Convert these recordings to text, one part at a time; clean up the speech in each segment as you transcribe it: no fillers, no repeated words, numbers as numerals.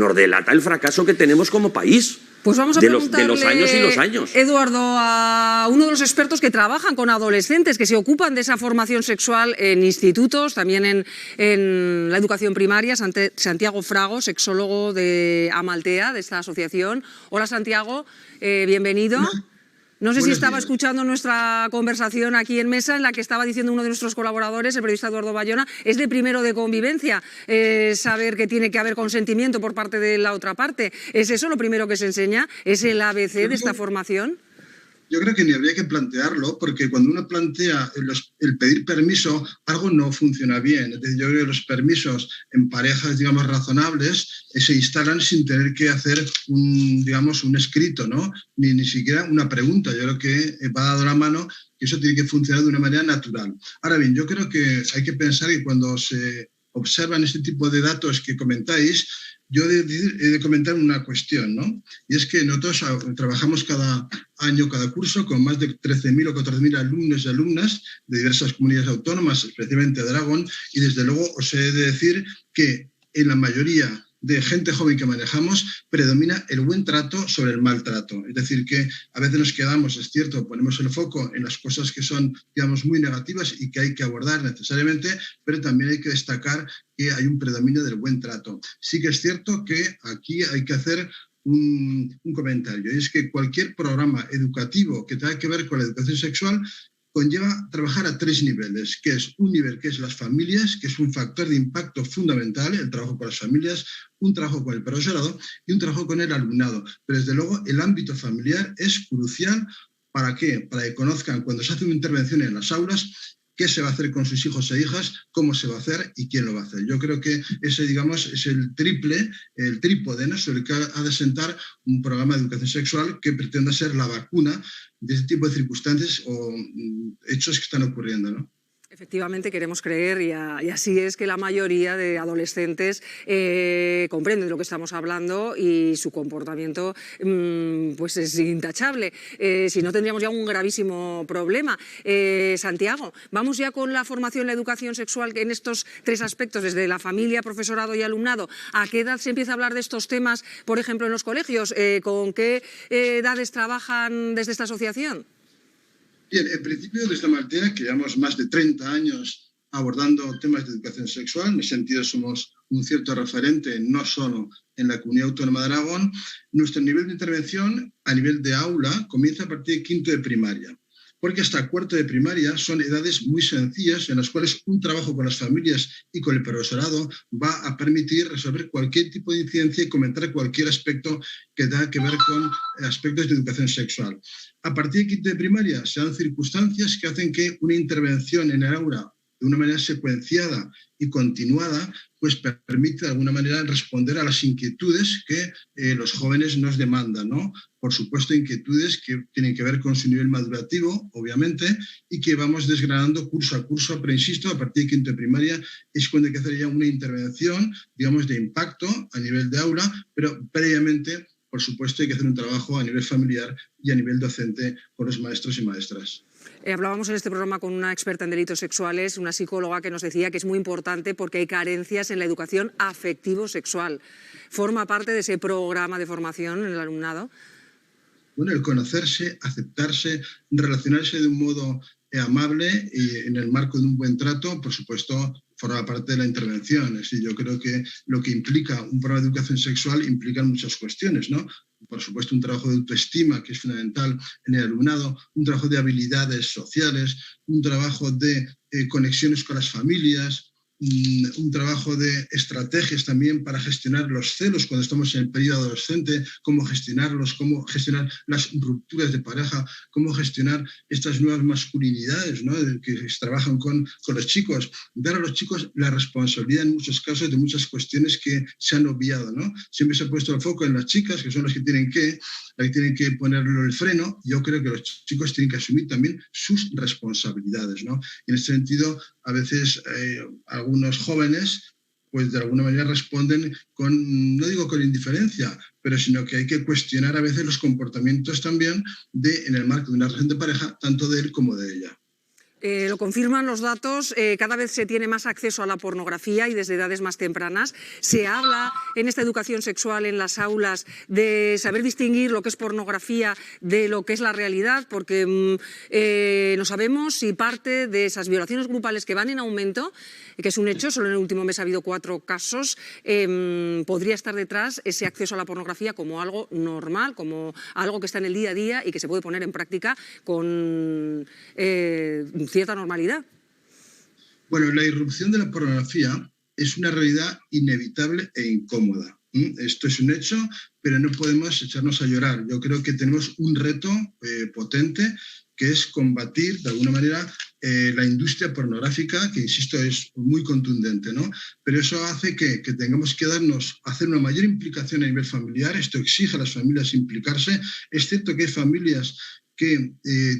nos delata el fracaso que tenemos como país. Pues vamos a preguntarle, de los años y los años. Eduardo, a uno de los expertos que trabajan con adolescentes, que se ocupan de esa formación sexual en institutos, también en la educación primaria, Santiago Frago, sexólogo de Amaltea, de esta asociación. Hola, Santiago, bienvenido. No sé si estaba escuchando nuestra conversación aquí en mesa, en la que estaba diciendo uno de nuestros colaboradores, el periodista Eduardo Bayona, es de primero de convivencia saber que tiene que haber consentimiento por parte de la otra parte. ¿Es eso lo primero que se enseña? ¿Es el ABC de esta formación? Yo creo que ni habría que plantearlo, porque cuando uno plantea el pedir permiso, algo no funciona bien. Es decir, yo creo que los permisos en parejas, digamos, razonables se instalan sin tener que hacer un escrito, ¿no? Ni siquiera una pregunta. Yo creo que va dado la mano que eso tiene que funcionar de una manera natural. Ahora bien, yo creo que hay que pensar que cuando se observan este tipo de datos que comentáis, yo he de comentar una cuestión, ¿no? Y es que nosotros trabajamos cada año, cada curso, con más de 13.000 o 14.000 alumnos y alumnas de diversas comunidades autónomas, especialmente de Aragón, y desde luego os he de decir que en la mayoría de gente joven que manejamos predomina el buen trato sobre el maltrato. Es decir, que a veces nos quedamos, es cierto, ponemos el foco en las cosas que son, digamos, muy negativas y que hay que abordar necesariamente, pero también hay que destacar que hay un predominio del buen trato. Sí que es cierto que aquí hay que hacer un comentario, y es que cualquier programa educativo que tenga que ver con la educación sexual conlleva trabajar a 3 niveles, que es un nivel que es las familias, que es un factor de impacto fundamental, el trabajo con las familias, un trabajo con el profesorado y un trabajo con el alumnado. Pero desde luego el ámbito familiar es crucial. ¿Para qué? Para que conozcan cuando se hace una intervención en las aulas qué se va a hacer con sus hijos e hijas, cómo se va a hacer y quién lo va a hacer. Yo creo que ese, digamos, es el trípode, ¿no?, sobre el que ha de sentar un programa de educación sexual que pretenda ser la vacuna de este tipo de circunstancias o hechos que están ocurriendo, ¿no? Efectivamente, queremos creer, y así es, que la mayoría de adolescentes comprenden de lo que estamos hablando y su comportamiento pues es intachable. Si no, tendríamos ya un gravísimo problema. Santiago, vamos ya con la formación, la educación sexual en estos 3 aspectos, desde la familia, profesorado y alumnado. ¿A qué edad se empieza a hablar de estos temas, por ejemplo, en los colegios? ¿Con qué edades trabajan desde esta asociación? Bien, en principio desde Amaltea, que llevamos más de 30 años abordando temas de educación sexual, en ese sentido somos un cierto referente, no solo en la Comunidad Autónoma de Aragón. Nuestro nivel de intervención a nivel de aula comienza a partir de quinto de primaria, porque hasta cuarto de primaria son edades muy sencillas en las cuales un trabajo con las familias y con el profesorado va a permitir resolver cualquier tipo de incidencia y comentar cualquier aspecto que tenga que ver con aspectos de educación sexual. A partir de quinto de primaria se dan circunstancias que hacen que una intervención en el aula de una manera secuenciada y continuada, pues permite de alguna manera responder a las inquietudes que los jóvenes nos demandan, ¿no? Por supuesto, inquietudes que tienen que ver con su nivel madurativo, obviamente, y que vamos desgranando curso a curso, pero insisto, a partir de quinto de primaria es cuando hay que hacer ya una intervención, digamos, de impacto a nivel de aula, pero previamente, por supuesto, hay que hacer un trabajo a nivel familiar y a nivel docente con los maestros y maestras. Hablábamos en este programa con una experta en delitos sexuales, una psicóloga, que nos decía que es muy importante porque hay carencias en la educación afectivo-sexual. ¿Forma parte de ese programa de formación en el alumnado? Bueno, el conocerse, aceptarse, relacionarse de un modo amable y en el marco de un buen trato, por supuesto, forma parte de la intervención. Es decir, yo creo que lo que implica un programa de educación sexual implica muchas cuestiones, ¿no? Por supuesto, un trabajo de autoestima, que es fundamental en el alumnado, un trabajo de habilidades sociales, un trabajo de conexiones con las familias, un trabajo de estrategias también para gestionar los celos cuando estamos en el periodo adolescente, cómo gestionarlos, cómo gestionar las rupturas de pareja, cómo gestionar estas nuevas masculinidades, ¿no?, que se trabajan con los chicos. Dar a los chicos la responsabilidad en muchos casos de muchas cuestiones que se han obviado, ¿no? Siempre se ha puesto el foco en las chicas, que son las que tienen que ponerle el freno. Yo creo que los chicos tienen que asumir también sus responsabilidades, ¿no? Y en ese sentido, a veces algunos jóvenes, pues de alguna manera responden con, no digo con indiferencia, pero sino que hay que cuestionar a veces los comportamientos también en el marco de una relación de pareja, tanto de él como de ella. Lo confirman los datos, cada vez se tiene más acceso a la pornografía y desde edades más tempranas. Se habla en esta educación sexual en las aulas de saber distinguir lo que es pornografía de lo que es la realidad, porque no sabemos si parte de esas violaciones grupales que van en aumento, que es un hecho, solo en el último mes ha habido 4 casos, podría estar detrás ese acceso a la pornografía como algo normal, como algo que está en el día a día y que se puede poner en práctica con cierta normalidad. Bueno, la irrupción de la pornografía es una realidad inevitable e incómoda. Esto es un hecho, pero no podemos echarnos a llorar. Yo creo que tenemos un reto potente, que es combatir de alguna manera la industria pornográfica, que insisto es muy contundente, ¿no? Pero eso hace que tengamos que hacer una mayor implicación a nivel familiar. Esto exige a las familias implicarse. Es cierto que hay familias que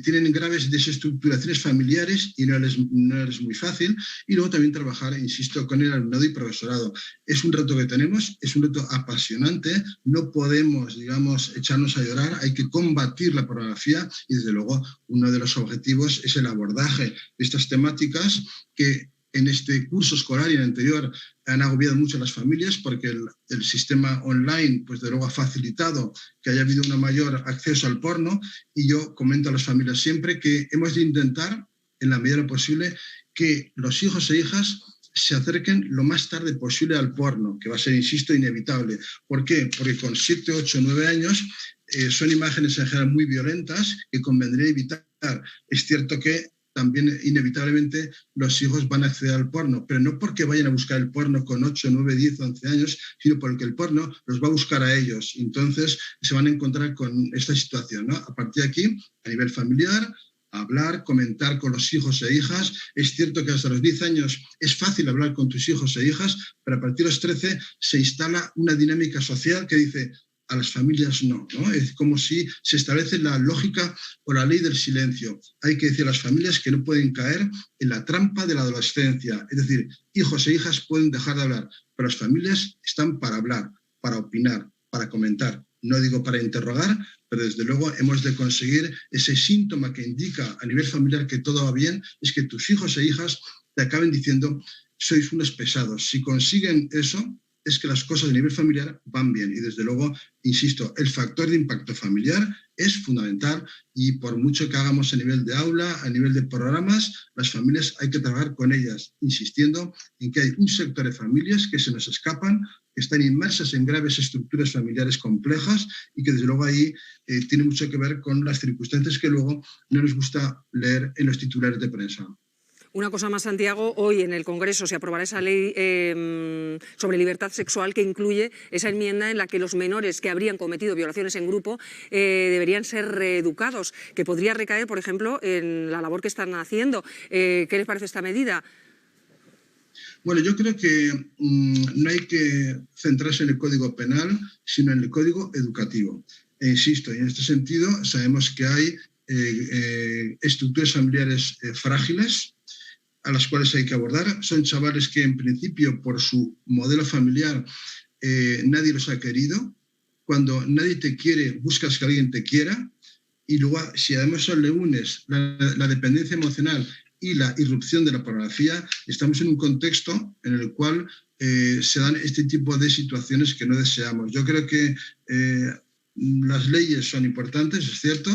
tienen graves desestructuraciones familiares y no es muy fácil. Y luego también trabajar, insisto, con el alumnado y profesorado. Es un reto que tenemos, es un reto apasionante. No podemos, digamos, echarnos a llorar. Hay que combatir la pornografía y, desde luego, uno de los objetivos es el abordaje de estas temáticas que en este curso escolar y en el anterior han agobiado mucho a las familias, porque el sistema online, pues de luego ha facilitado que haya habido un mayor acceso al porno, y yo comento a las familias siempre que hemos de intentar, en la medida de lo posible, que los hijos e hijas se acerquen lo más tarde posible al porno, que va a ser, insisto, inevitable. ¿Por qué? Porque con 7, 8, 9 años son imágenes en general muy violentas que convendría evitar. Es cierto que también inevitablemente los hijos van a acceder al porno, pero no porque vayan a buscar el porno con 8, 9, 10, 11 años, sino porque el porno los va a buscar a ellos. Entonces se van a encontrar con esta situación, ¿no? A partir de aquí, a nivel familiar, hablar, comentar con los hijos e hijas. Es cierto que hasta los 10 años es fácil hablar con tus hijos e hijas, pero a partir de los 13 se instala una dinámica social que dice: a las familias no, ¿no? Es como si se establece la lógica o la ley del silencio. Hay que decir a las familias que no pueden caer en la trampa de la adolescencia. Es decir, hijos e hijas pueden dejar de hablar, pero las familias están para hablar, para opinar, para comentar. No digo para interrogar, pero desde luego hemos de conseguir ese síntoma que indica a nivel familiar que todo va bien, es que tus hijos e hijas te acaben diciendo: sois unos pesados. Si consiguen eso, es que las cosas a nivel familiar van bien. Y desde luego, insisto, el factor de impacto familiar es fundamental, y por mucho que hagamos a nivel de aula, a nivel de programas, las familias hay que trabajar con ellas, insistiendo en que hay un sector de familias que se nos escapan, que están inmersas en graves estructuras familiares complejas, y que desde luego ahí tiene mucho que ver con las circunstancias que luego no nos gusta leer en los titulares de prensa. Una cosa más, Santiago, hoy en el Congreso se aprobará esa ley sobre libertad sexual, que incluye esa enmienda en la que los menores que habrían cometido violaciones en grupo deberían ser reeducados, que podría recaer, por ejemplo, en la labor que están haciendo. ¿Qué les parece esta medida? Bueno, yo creo que no hay que centrarse en el Código Penal, sino en el Código Educativo. E insisto, y en este sentido sabemos que hay estructuras familiares frágiles, a las cuales hay que abordar. Son chavales que, en principio, por su modelo familiar, nadie los ha querido. Cuando nadie te quiere, buscas que alguien te quiera. Y luego, si además le unes la dependencia emocional y la irrupción de la pornografía, estamos en un contexto en el cual se dan este tipo de situaciones que no deseamos. Yo creo que las leyes son importantes, es cierto,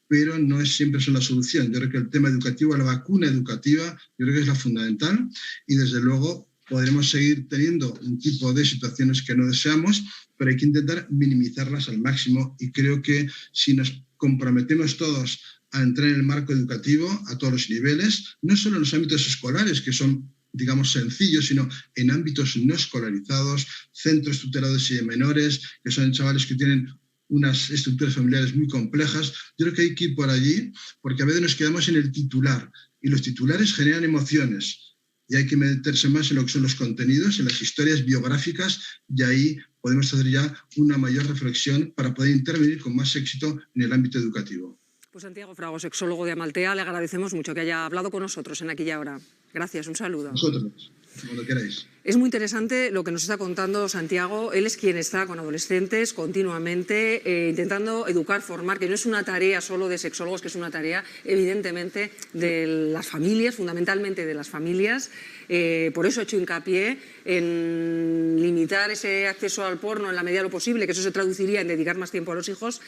pero no siempre son la solución. Yo creo que el tema educativo, la vacuna educativa, yo creo que es la fundamental, y desde luego podremos seguir teniendo un tipo de situaciones que no deseamos, pero hay que intentar minimizarlas al máximo, y creo que si nos comprometemos todos a entrar en el marco educativo a todos los niveles, no solo en los ámbitos escolares, que son, digamos, sencillos, sino en ámbitos no escolarizados, centros tutelados y de menores, que son chavales que tienen unas estructuras familiares muy complejas. Yo creo que hay que ir por allí, porque a veces nos quedamos en el titular, y los titulares generan emociones, y hay que meterse más en lo que son los contenidos, en las historias biográficas, y ahí podemos hacer ya una mayor reflexión para poder intervenir con más éxito en el ámbito educativo. Pues Santiago Frago, sexólogo de Amaltea, le agradecemos mucho que haya hablado con nosotros en Aquí y Ahora. Gracias, un saludo. Nosotros. Cuando queráis. Es muy interesante lo que nos está contando Santiago. Él es quien está con adolescentes continuamente intentando educar, formar, que no es una tarea solo de sexólogos, que es una tarea evidentemente de las familias, fundamentalmente de las familias. Por eso he hecho hincapié en limitar ese acceso al porno en la medida de lo posible, que eso se traduciría en dedicar más tiempo a los hijos.